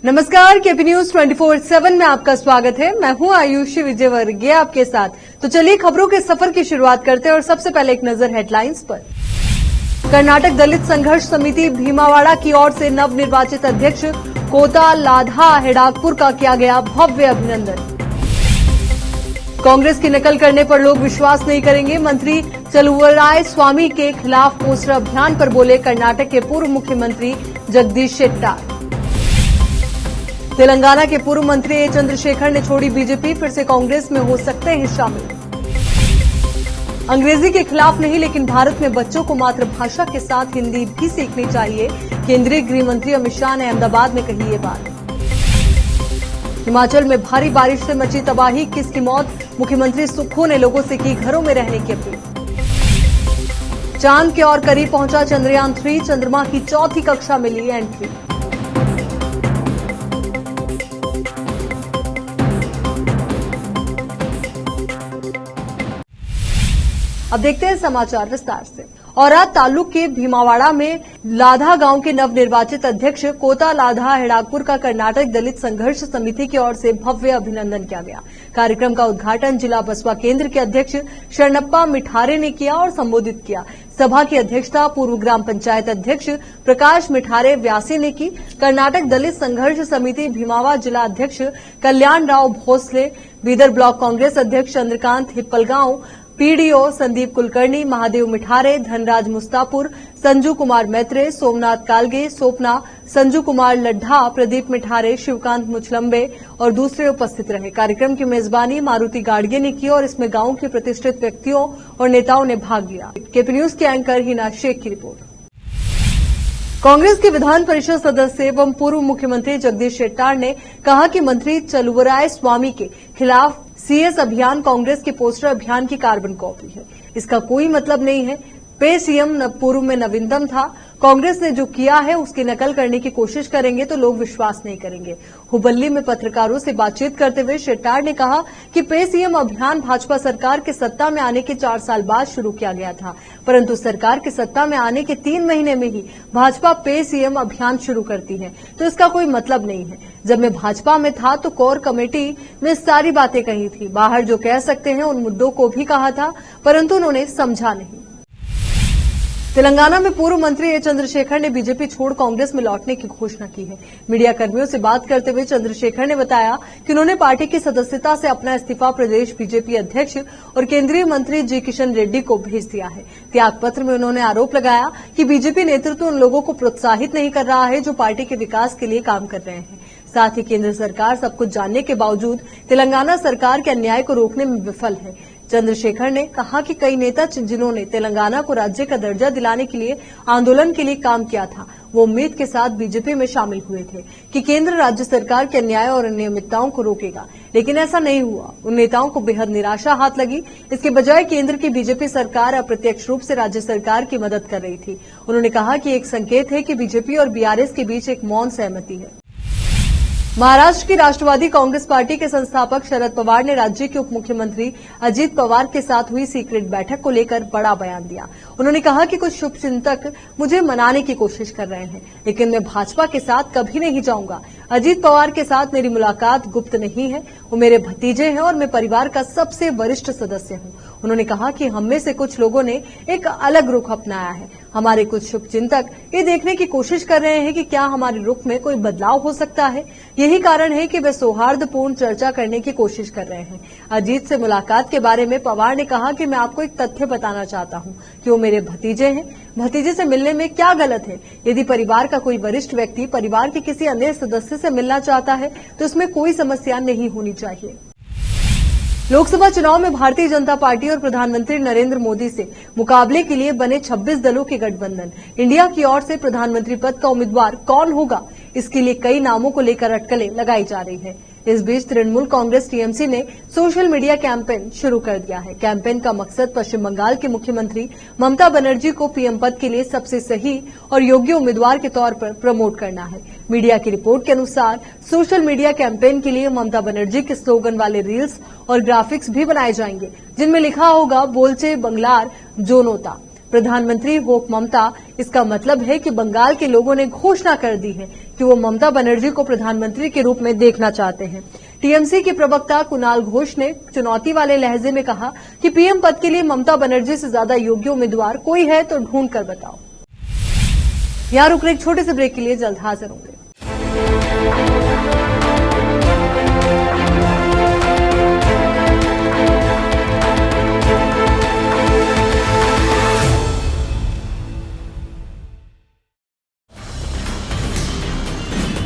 नमस्कार, KP news 24/7 में आपका स्वागत है। मैं हूं आयुषी विजयवर्गीय आपके साथ। तो चलिए खबरों के सफर की शुरुआत करते हैं और सबसे पहले एक नजर हेडलाइंस पर। कर्नाटक दलित संघर्ष समिति भीमावाड़ा की ओर से नवनिर्वाचित अध्यक्ष कोता लाधा हेडागपुर का किया गया भव्य अभिनंदन। कांग्रेस की नकल करने पर लोग विश्वास नहीं करेंगे, मंत्री चलुवराय स्वामी के खिलाफ पोस्टर अभियान पर बोले कर्नाटक के पूर्व मुख्यमंत्री जगदीश शेट्टार। तेलंगाना के पूर्व मंत्री ए चंद्रशेखर ने छोड़ी बीजेपी, फिर से कांग्रेस में हो सकते हैं शामिल। अंग्रेजी के खिलाफ नहीं, लेकिन भारत में बच्चों को मातृभाषा के साथ हिंदी भी सीखनी चाहिए, केंद्रीय गृह मंत्री अमित शाह ने अहमदाबाद में कही ये बात। हिमाचल में भारी बारिश से मची तबाही, किसकी मौत, मुख्यमंत्री सुक्खू ने लोगों से की घरों में रहने की अपील। चांद के और करीब पहुंचा चंद्रयान 3, चंद्रमा की चौथी कक्षा मिली एंट्री। अब देखते हैं समाचार विस्तार से। औरा तालुक के भीमावाड़ा में लाधा गांव के नवनिर्वाचित अध्यक्ष कोता लाधा हेडागपुर का कर्नाटक दलित संघर्ष समिति की ओर से भव्य अभिनंदन किया गया। कार्यक्रम का उद्घाटन जिला बसपा केंद्र के अध्यक्ष शरणप्पा मिठारे ने किया और संबोधित किया। सभा की अध्यक्षता पूर्व ग्राम पंचायत अध्यक्ष प्रकाश मिठारे व्यासी ने की। कर्नाटक दलित संघर्ष समिति भीमावा जिला अध्यक्ष कल्याण राव भोसले, बीदर ब्लॉक कांग्रेस अध्यक्ष चंद्रकांत हिप्पलगांव, पीडीओ संदीप कुलकर्णी, महादेव मिठारे, धनराज मुस्तापुर, संजू कुमार मैत्रे, सोमनाथ कालगे, सोपना, संजू कुमार लड्ढा, प्रदीप मिठारे, शिवकांत मुचलंबे और दूसरे उपस्थित रहे। कार्यक्रम की मेजबानी मारुति गाड़गे ने की और इसमें गांव के प्रतिष्ठित व्यक्तियों और नेताओं ने भाग लिया। केपी न्यूज की एंकर हिना शेख की रिपोर्ट। कांग्रेस के विधान परिषद सदस्य एवं पूर्व मुख्यमंत्री जगदीश शेट्टार ने कहा कि मंत्री चलुवराय स्वामी के खिलाफ सीएस अभियान कांग्रेस के पोस्टर अभियान की कार्बन कॉपी है। इसका कोई मतलब नहीं है। पे सीएम पूर्व में नवीनतम था। कांग्रेस ने जो किया है उसकी नकल करने की कोशिश करेंगे तो लोग विश्वास नहीं करेंगे। हुबल्ली में पत्रकारों से बातचीत करते हुए शेट्टार ने कहा कि पे सीएम अभियान भाजपा सरकार के सत्ता में आने के 4 साल बाद शुरू किया गया था, परंतु सरकार के सत्ता में आने के 3 महीने में ही भाजपा पे सीएम अभियान शुरू करती है, तो इसका कोई मतलब नहीं है। जब मैं भाजपा में था तो कोर कमेटी में सारी बातें कही थी, बाहर जो कह सकते हैं उन मुद्दों को भी कहा था, परंतु उन्होंने समझा नहीं। तेलंगाना में पूर्व मंत्री ए चंद्रशेखर ने बीजेपी छोड़ कांग्रेस में लौटने की घोषणा की है। मीडिया कर्मियों से बात करते हुए चंद्रशेखर ने बताया कि उन्होंने पार्टी की सदस्यता से अपना इस्तीफा प्रदेश बीजेपी अध्यक्ष और केंद्रीय मंत्री जी किशन रेड्डी को भेज दिया है। त्याग पत्र में उन्होंने आरोप लगाया कि बीजेपी नेतृत्व उन लोगों को प्रोत्साहित नहीं कर रहा है जो पार्टी के विकास के लिए काम कर रहे हैं। साथ ही केंद्र सरकार सब कुछ जानने के बावजूद तेलंगाना सरकार के अन्याय को रोकने में विफल है। चंद्रशेखर ने कहा कि कई नेता जिन्होंने तेलंगाना को राज्य का दर्जा दिलाने के लिए आंदोलन के लिए काम किया था, वो उम्मीद के साथ बीजेपी में शामिल हुए थे कि केंद्र राज्य सरकार के अन्याय और अनियमितताओं को रोकेगा, लेकिन ऐसा नहीं हुआ। उन नेताओं को बेहद निराशा हाथ लगी। इसके बजाय केंद्र की बीजेपी सरकार अप्रत्यक्ष रूप से राज्य सरकार की मदद कर रही थी। उन्होंने कहा कि एक संकेत है कि बीजेपी और बीआरएस के बीच एक मौन सहमति है। महाराष्ट्र की राष्ट्रवादी कांग्रेस पार्टी के संस्थापक शरद पवार ने राज्य के उप मुख्यमंत्री अजीत पवार के साथ हुई सीक्रेट बैठक को लेकर बड़ा बयान दिया। उन्होंने कहा कि कुछ शुभचिंतक मुझे मनाने की कोशिश कर रहे हैं, लेकिन मैं भाजपा के साथ कभी नहीं जाऊंगा। अजीत पवार के साथ मेरी मुलाकात गुप्त नहीं है, वो मेरे भतीजे हैं और मैं परिवार का सबसे वरिष्ठ सदस्य हूं। उन्होंने कहा कि हम में से कुछ लोगों ने एक अलग रुख अपनाया है। हमारे कुछ शुभचिंतक ये देखने की कोशिश कर रहे हैं कि क्या हमारे रुख में कोई बदलाव हो सकता है। यही कारण है कि वे सौहार्दपूर्ण चर्चा करने की कोशिश कर रहे हैं। अजीत से मुलाकात के बारे में पवार ने कहा कि मैं आपको एक तथ्य बताना चाहता हूं कि वो मेरे भतीजे हैं। भतीजे से मिलने में क्या गलत है? यदि परिवार का कोई वरिष्ठ व्यक्ति परिवार के किसी अन्य सदस्य से मिलना चाहता है तो इसमें कोई समस्या नहीं होनी चाहिए। लोकसभा चुनाव में भारतीय जनता पार्टी और प्रधानमंत्री नरेंद्र मोदी से मुकाबले के लिए बने 26 दलों के गठबंधन इंडिया की ओर से प्रधानमंत्री पद का उम्मीदवार कौन होगा, इसके लिए कई नामों को लेकर अटकलें लगाई जा रही है। इस बीच तृणमूल कांग्रेस टीएमसी ने सोशल मीडिया कैंपेन शुरू कर दिया है। कैंपेन का मकसद पश्चिम बंगाल की मुख्यमंत्री ममता बनर्जी को पीएम पद के लिए सबसे सही और योग्य उम्मीदवार के तौर पर प्रमोट करना है। मीडिया की रिपोर्ट के अनुसार सोशल मीडिया कैंपेन के लिए ममता बनर्जी के स्लोगन वाले रील्स और ग्राफिक्स भी बनाए जाएंगे, जिनमें लिखा होगा बोलचे बंगलार जोनोता। प्रधानमंत्री वोक ममता, इसका मतलब है कि बंगाल के लोगों ने घोषणा कर दी है कि वो ममता बनर्जी को प्रधानमंत्री के रूप में देखना चाहते हैं। टीएमसी के प्रवक्ता कुणाल घोष ने चुनौती वाले लहजे में कहा कि पीएम पद के लिए ममता बनर्जी से ज्यादा योग्य उम्मीदवार कोई है तो ढूंढ कर बताओ। यहां रुक रहे एक छोटे से ब्रेक के लिए, जल्द हाजिर होंगे।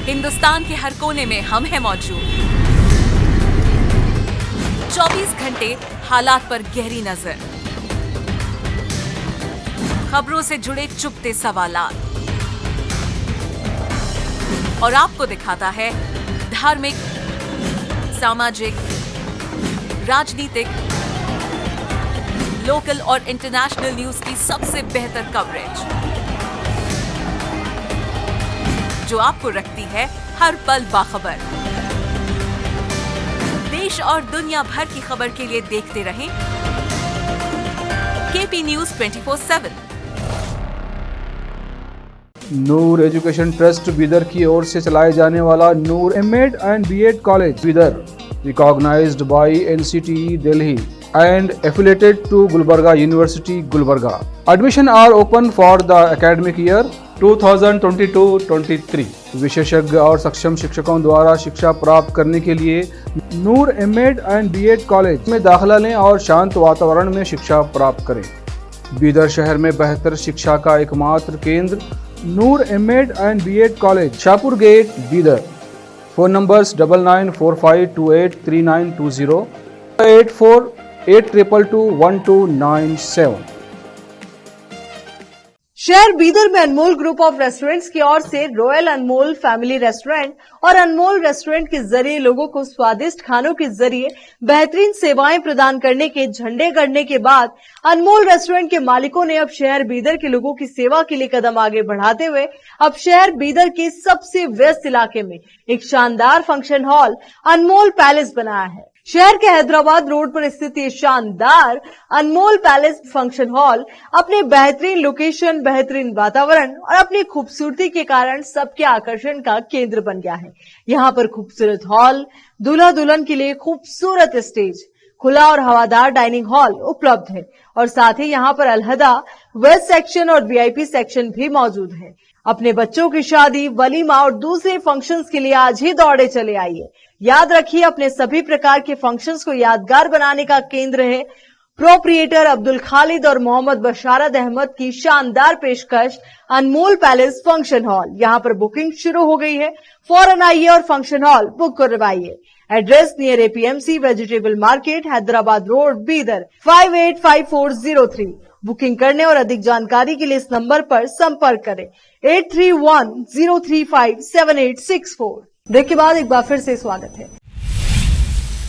हिंदुस्तान के हर कोने में हम हैं मौजूद। 24 घंटे हालात पर गहरी नजर, खबरों से जुड़े चुपते सवालात, और आपको दिखाता है धार्मिक, सामाजिक, राजनीतिक, लोकल और इंटरनेशनल न्यूज की सबसे बेहतर कवरेज, जो आपको रखती है हर पल बाखबर। देश और दुनिया भर की खबर के लिए देखते रहें KP news 24/7। Noor education trust Bidar की ओर से चलाए जाने वाला Noor MEd and BEd college Bidar, recognised by NCTE Delhi and affiliated to Gulbarga University, Gulbarga. Admission are open for the academic year 2022-23. विशेषज्ञ और सक्षम शिक्षकों द्वारा शिक्षा प्राप्त करने के लिए नूर एमएड एंड बीएड कॉलेज में दाखिला लें और शांत वातावरण में शिक्षा प्राप्त करें। बीदर शहर में बेहतर शिक्षा का एकमात्र केंद्र Noor MEd and BEd college, Shahpur gate, Bidar. Phone numbers 9945283920, 8482221297। शहर बीदर में अनमोल ग्रुप ऑफ रेस्टोरेंट्स की ओर से रॉयल अनमोल फैमिली रेस्टोरेंट और अनमोल रेस्टोरेंट के जरिए लोगों को स्वादिष्ट खानों के जरिए बेहतरीन सेवाएं प्रदान करने के झंडे गड़ने के बाद अनमोल रेस्टोरेंट के मालिकों ने अब शहर बीदर के लोगों की सेवा के लिए कदम आगे बढ़ाते हुए अब शहर बीदर के सबसे व्यस्त इलाके में एक शानदार फंक्शन हॉल अनमोल पैलेस बनाया है। शहर के हैदराबाद रोड पर स्थित ये शानदार अनमोल पैलेस फंक्शन हॉल अपने बेहतरीन लोकेशन, बेहतरीन वातावरण और अपनी खूबसूरती के कारण सबके आकर्षण का केंद्र बन गया है। यहाँ पर खूबसूरत हॉल, दूल्हा दुल्हन के लिए खूबसूरत स्टेज, खुला और हवादार डाइनिंग हॉल उपलब्ध है और साथ ही यहाँ पर अलहदा वेस्ट सेक्शन और वीआईपी सेक्शन भी मौजूद है। अपने बच्चों की शादी, वलीमा और दूसरे फंक्शंस के लिए आज ही दौड़े चले आइए। याद रखिए, अपने सभी प्रकार के फंक्शंस को यादगार बनाने का केंद्र है प्रोप्रिएटर अब्दुल खालिद और मोहम्मद बशारत अहमद की शानदार पेशकश अनमोल पैलेस फंक्शन हॉल। यहाँ पर बुकिंग शुरू हो गई है, फौरन आइए और फंक्शन हॉल बुक करवाइए। Address near APMC vegetable market, Hyderabad road, Bidar 585403। Booking करने और अधिक जानकारी के लिए इस नंबर पर संपर्क करें 8310357864। ब्रेक के बाद एक बार फिर से स्वागत है।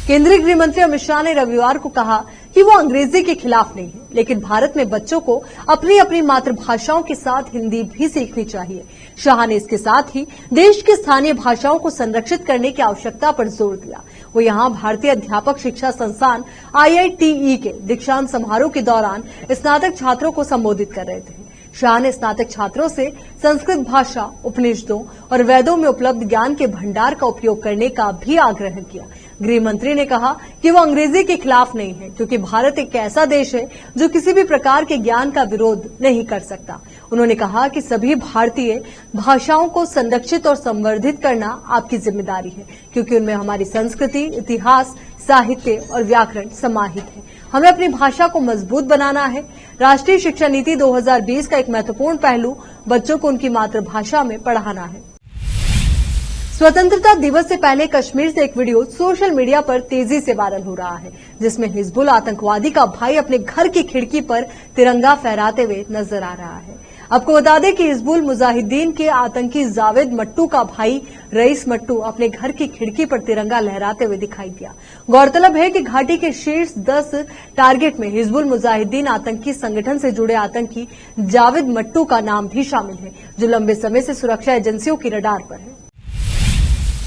केंद्रीय गृह मंत्री अमित शाह ने रविवार को कहा कि वो अंग्रेजी के खिलाफ नहीं है, लेकिन भारत में बच्चों को अपनी अपनी मातृभाषाओं के साथ हिंदी भी सीखनी चाहिए। शाह ने इसके साथ ही देश की स्थानीय भाषाओं को संरक्षित करने की आवश्यकता पर जोर दिया। वो यहां भारतीय अध्यापक शिक्षा संस्थान IITE के दीक्षांत समारोह के दौरान स्नातक छात्रों को संबोधित कर रहे थे। शाह ने स्नातक छात्रों से संस्कृत भाषा, उपनिषदों और वेदों में उपलब्ध ज्ञान के भंडार का उपयोग करने का भी आग्रह किया। गृह मंत्री ने कहा कि वो अंग्रेजी के खिलाफ नहीं है, क्योंकि भारत एक ऐसा देश है जो किसी भी प्रकार के ज्ञान का विरोध नहीं कर सकता। उन्होंने कहा कि सभी भारतीय भाषाओं को संरक्षित और संवर्धित करना आपकी जिम्मेदारी है, क्योंकि उनमें हमारी संस्कृति, इतिहास, साहित्य और व्याकरण समाहित है। हमें अपनी भाषा को मजबूत बनाना है। राष्ट्रीय शिक्षा नीति 2020 का एक महत्वपूर्ण पहलू बच्चों को उनकी मातृभाषा में पढ़ाना है। स्वतंत्रता दिवस से पहले कश्मीर से एक वीडियो सोशल मीडिया पर तेजी से वायरल हो रहा है, जिसमें हिजबुल आतंकवादी का भाई अपने घर की खिड़की पर तिरंगा फहराते हुए नजर आ रहा है। आपको बता दें कि हिजबुल मुजाहिदीन के आतंकी जावेद मट्टू का भाई रईस मट्टू अपने घर की खिड़की पर तिरंगा लहराते हुए दिखाई दिया। गौरतलब है कि घाटी के शीर्ष 10 टारगेट में हिजबुल मुजाहिदीन आतंकी संगठन से जुड़े आतंकी जावेद मट्टू का नाम भी शामिल है, जो लंबे समय से सुरक्षा एजेंसियों की रडार पर है।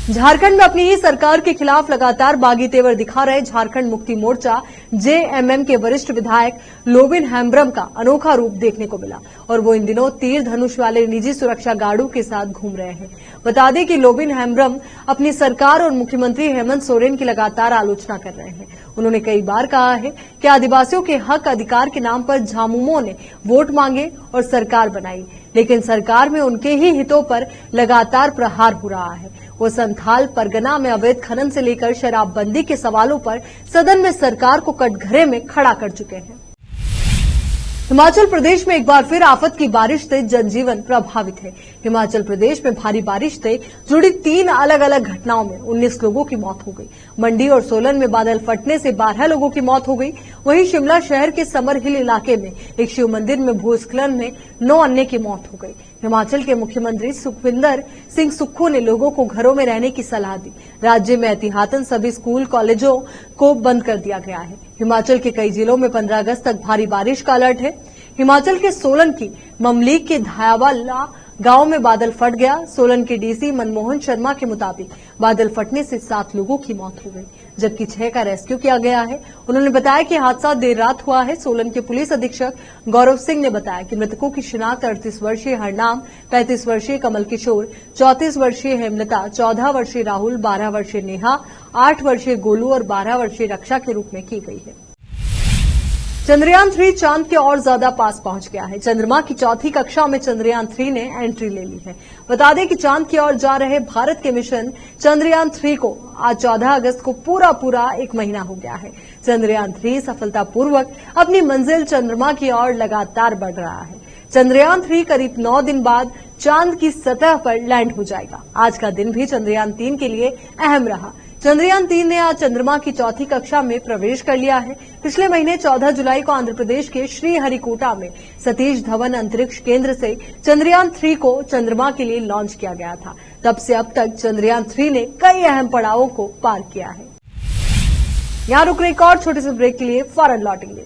झारखंड में अपनी ही सरकार के खिलाफ लगातार बागी तेवर दिखा रहे झारखंड मुक्ति मोर्चा जेएमएम के वरिष्ठ विधायक लोबिन हेम्ब्रम का अनोखा रूप देखने को मिला और वो इन दिनों तीर धनुष वाले निजी सुरक्षा गार्डों के साथ घूम रहे हैं। बता दें कि लोबिन हेम्ब्रम अपनी सरकार और मुख्यमंत्री हेमंत सोरेन की लगातार आलोचना कर रहे हैं। उन्होंने कई बार कहा है कि आदिवासियों के हक अधिकार के नाम पर झामुमों ने वोट मांगे और सरकार बनाई, लेकिन सरकार में उनके ही हितों पर लगातार प्रहार हो रहा है। वो संथाल परगना में अवैध खनन से लेकर शराबबंदी के सवालों पर सदन में सरकार को कटघरे में खड़ा कर चुके हैं। हिमाचल प्रदेश में एक बार फिर आफत की बारिश से जनजीवन प्रभावित है। हिमाचल प्रदेश में भारी बारिश से जुड़ी 3 अलग अलग घटनाओं में 19 लोगों की मौत हो गई। मंडी और सोलन में बादल फटने से 12 लोगों की मौत हो गई। वहीं शिमला शहर के समर हिल इलाके में एक शिव मंदिर में भूस्खलन में 9 अन्य की मौत हो गई। हिमाचल के मुख्यमंत्री सुखविंदर सिंह सुक्खू ने लोगों को घरों में रहने की सलाह दी। राज्य में एहतियातन सभी स्कूल कॉलेजों को बंद कर दिया गया है। हिमाचल के कई जिलों में 15 अगस्त तक भारी बारिश का अलर्ट है। हिमाचल के सोलन की ममलीक के धायावाला गांव में बादल फट गया। सोलन के डीसी मनमोहन शर्मा के मुताबिक बादल फटने से 7 लोगों की मौत हो गई, जबकि 6 का रेस्क्यू किया गया है। उन्होंने बताया कि हादसा देर रात हुआ है। सोलन के पुलिस अधीक्षक गौरव सिंह ने बताया कि मृतकों की शिनाख्त 38 वर्षीय हरनाम, 35 वर्षीय कमल किशोर, 34 वर्षीय हेमलता, 14 वर्षीय राहुल, 12 वर्षीय नेहा, 8 वर्षीय गोलू और 12 वर्षीय रक्षा के रूप में की गई है। चंद्रयान 3 चांद के और ज्यादा पास पहुंच गया है। चंद्रमा की 4थी कक्षा में चंद्रयान 3 ने एंट्री ले ली है। बता दें कि चांद की ओर जा रहे भारत के मिशन चंद्रयान 3 को आज 14 अगस्त को पूरा 1 महीना हो गया है। चंद्रयान 3 सफलतापूर्वक अपनी मंजिल चंद्रमा की ओर लगातार बढ़ रहा है। चंद्रयान 3 करीब 9 दिन बाद चांद की सतह पर लैंड हो जाएगा। आज का दिन भी चंद्रयान 3 के लिए अहम रहा। चंद्रयान 3 ने आज चंद्रमा की 4थी कक्षा में प्रवेश कर लिया है। पिछले महीने 14 जुलाई को आंध्र प्रदेश के श्रीहरिकोटा में सतीश धवन अंतरिक्ष केंद्र से चंद्रयान 3 को चंद्रमा के लिए लॉन्च किया गया था। तब से अब तक चंद्रयान 3 ने कई अहम पड़ावों को पार किया है। यहां रुक रहे एक और छोटे से ब्रेक के लिए फौरन लौटेंगे।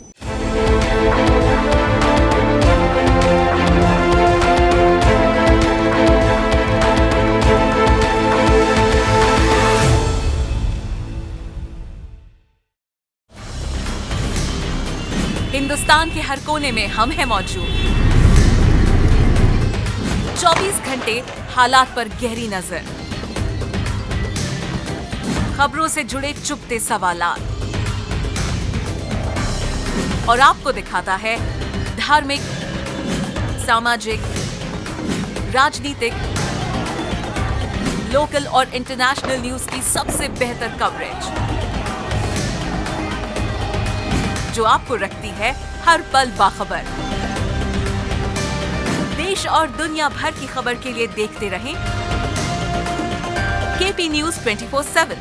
हिंदुस्तान के हर कोने में हम हैं मौजूद। 24 घंटे हालात पर गहरी नजर, खबरों से जुड़े चुपते सवालात और आपको दिखाता है धार्मिक, सामाजिक, राजनीतिक, लोकल और इंटरनेशनल न्यूज की सबसे बेहतर कवरेज, जो आपको रखती है हर पल बाखबर। देश और दुनिया भर की खबर के लिए देखते रहें KP news 24/7।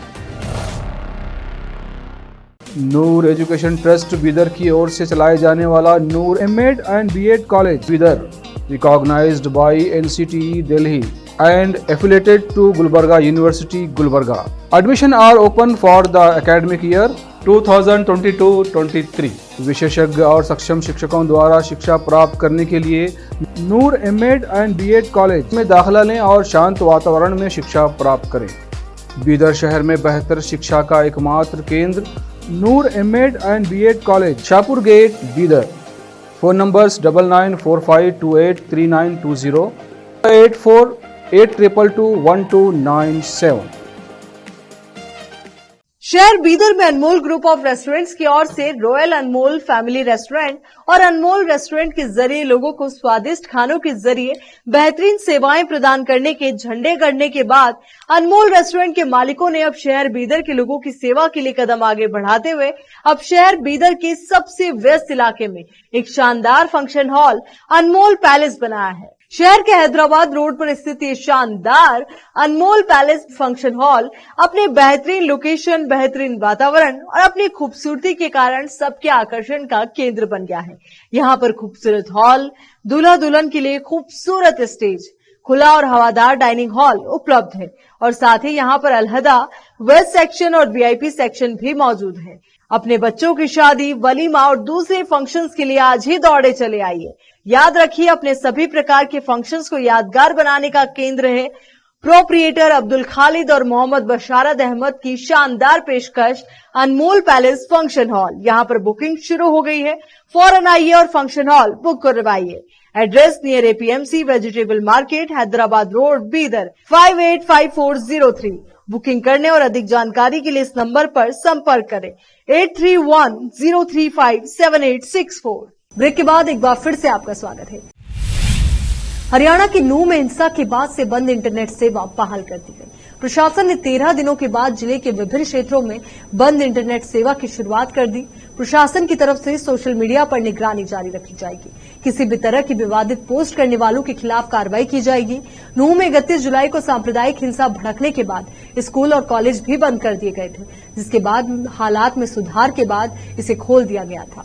Noor education trust Bidar की ओर से चलाए जाने वाला Noor MEd and BEd college Bidar, recognised by NCTE Delhi and affiliated to Gulbarga University, Gulbarga. Admission are open for the academic year 2022-23. विशेषज्ञ और सक्षम शिक्षकों द्वारा शिक्षा प्राप्त करने के लिए नूर एमएड एंड बीएड कॉलेज में दाखिला लें और शांत वातावरण में शिक्षा प्राप्त करें। बीदर शहर में बेहतर शिक्षा का एकमात्र केंद्र Noor MEd and BEd college, Shahpur gate, Bidar. Phone numbers 9945283920, 8482221297। शहर बीदर में अनमोल ग्रुप ऑफ रेस्टोरेंट्स की ओर से रॉयल अनमोल फैमिली रेस्टोरेंट और अनमोल रेस्टोरेंट के जरिए लोगों को स्वादिष्ट खानों के जरिए बेहतरीन सेवाएं प्रदान करने के झंडे गड़ने के बाद अनमोल रेस्टोरेंट के मालिकों ने अब शहर बीदर के लोगों की सेवा के लिए कदम आगे बढ़ाते हुए अब शहर बीदर के सबसे व्यस्त इलाके में एक शानदार फंक्शन हॉल अनमोल पैलेस बनाया है। शहर के हैदराबाद रोड पर स्थित ये शानदार अनमोल पैलेस फंक्शन हॉल अपने बेहतरीन लोकेशन, बेहतरीन वातावरण और अपनी खूबसूरती के कारण सबके आकर्षण का केंद्र बन गया है। यहाँ पर खूबसूरत हॉल, दूल्हा दुल्हन के लिए खूबसूरत स्टेज, खुला और हवादार डाइनिंग हॉल उपलब्ध है और साथ ही यहाँ पर अलहदा वेस्ट सेक्शन और वीआईपी सेक्शन भी मौजूद है। अपने बच्चों की शादी, वलीमा और दूसरे फंक्शंस के लिए आज ही दौड़े चले आइए। याद रखिए, अपने सभी प्रकार के फंक्शंस को यादगार बनाने का केंद्र है प्रोप्रिएटर अब्दुल खालिद और मोहम्मद बशारत अहमद की शानदार पेशकश अनमोल पैलेस फंक्शन हॉल। यहां पर बुकिंग शुरू हो गई है। फौरन आइए और फंक्शन हॉल बुक करवाइए। Address near APMC vegetable market, Hyderabad road, Bidar 585403। Booking करने और अधिक जानकारी के लिए इस नंबर पर संपर्क करें 8310357864। ब्रेक के बाद एक बार फिर से आपका स्वागत है। हरियाणा की नूंह में हिंसा के बाद से बंद इंटरनेट सेवा बहाल कर दी गई। प्रशासन ने 13 दिनों के बाद जिले के विभिन्न क्षेत्रों में बंद इंटरनेट सेवा की शुरुआत कर दी। प्रशासन की तरफ से सोशल मीडिया पर निगरानी जारी रखी जाएगी। किसी भी तरह की विवादित पोस्ट करने वालों के खिलाफ कार्रवाई की जाएगी। नूंह में 31 जुलाई को सांप्रदायिक हिंसा भड़कने के बाद स्कूल और कॉलेज भी बंद कर दिए गए थे, जिसके बाद हालात में सुधार के बाद इसे खोल दिया गया था।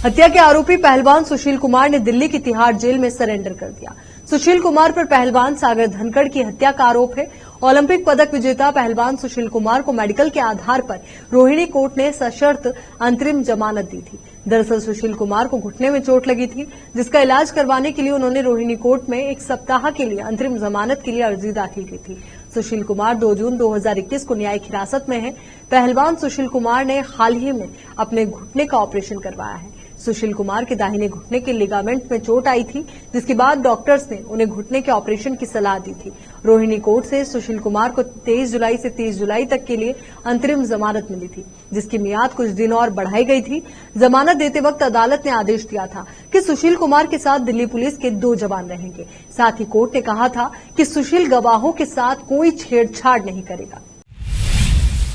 हत्या के आरोपी पहलवान सुशील कुमार ने दिल्ली की तिहाड़ जेल में सरेंडर कर दिया। सुशील कुमार पर पहलवान सागर धनखड़ की हत्या का आरोप है। ओलंपिक पदक विजेता पहलवान सुशील कुमार को मेडिकल के आधार पर रोहिणी कोर्ट ने सशर्त अंतरिम जमानत दी थी। दरअसल सुशील कुमार को घुटने में चोट लगी थी, जिसका इलाज करवाने के लिए उन्होंने रोहिणी कोर्ट में 1 सप्ताह के लिए अंतरिम जमानत के लिए अर्जी दाखिल की थी। सुशील कुमार 2 जून 2021 को न्यायिक हिरासत में है। पहलवान सुशील कुमार ने हाल ही में अपने घुटने का ऑपरेशन करवाया है। सुशील कुमार के दाहिने घुटने के लिगामेंट में चोट आई थी, जिसके बाद डॉक्टर्स ने उन्हें घुटने के ऑपरेशन की सलाह दी थी। रोहिणी कोर्ट से सुशील कुमार को 23 जुलाई से 30 जुलाई तक के लिए अंतरिम जमानत मिली थी, जिसकी मियाद कुछ दिन और बढ़ाई गई थी। जमानत देते वक्त अदालत ने आदेश दिया था कि सुशील कुमार के साथ दिल्ली पुलिस के 2 जवान रहेंगे। साथ ही कोर्ट ने कहा था कि सुशील गवाहों के साथ कोई छेड़छाड़ नहीं करेगा।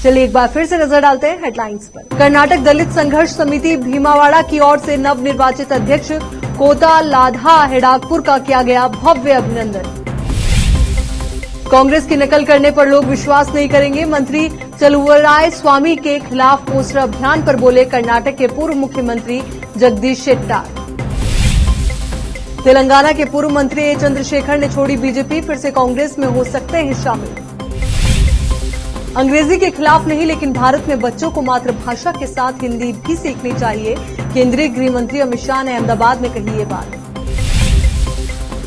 चलिए एक बार फिर से नजर डालते हैं हेडलाइंस पर। कर्नाटक दलित संघर्ष समिति भीमावाड़ा की ओर से नवनिर्वाचित अध्यक्ष कोता लाधा हेडागपुर का किया गया भव्य अभिनंदन। कांग्रेस की नकल करने पर लोग विश्वास नहीं करेंगे। मंत्री चलुवराय स्वामी के खिलाफ पोस्टर अभियान पर बोले कर्नाटक के पूर्व मुख्यमंत्री जगदीश शेट्टार। तेलंगाना के पूर्व मंत्री ए चंद्रशेखर ने छोड़ी बीजेपी, फिर से कांग्रेस में हो सकते हैं शामिल। अंग्रेजी के खिलाफ नहीं, लेकिन भारत में बच्चों को मातृभाषा के साथ हिंदी भी सीखनी चाहिए। केंद्रीय गृह मंत्री अमित शाह ने अहमदाबाद में कही ये बात।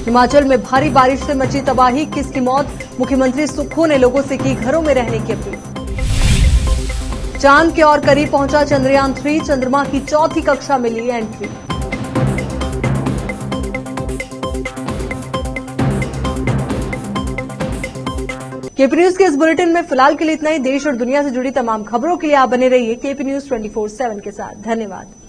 हिमाचल में भारी बारिश से मची तबाही, 21 की मौत। मुख्यमंत्री सुक्खू ने लोगों से की घरों में रहने की अपील। चांद के और करीब पहुंचा चंद्रयान 3, चंद्रमा की 4थी कक्षा मिली एंट्री। केपी न्यूज के इस बुलेटिन में फिलहाल के लिए इतना ही। देश और दुनिया से जुड़ी तमाम खबरों के लिए आप बने रहिए केपी न्यूज 24/7 के साथ। धन्यवाद।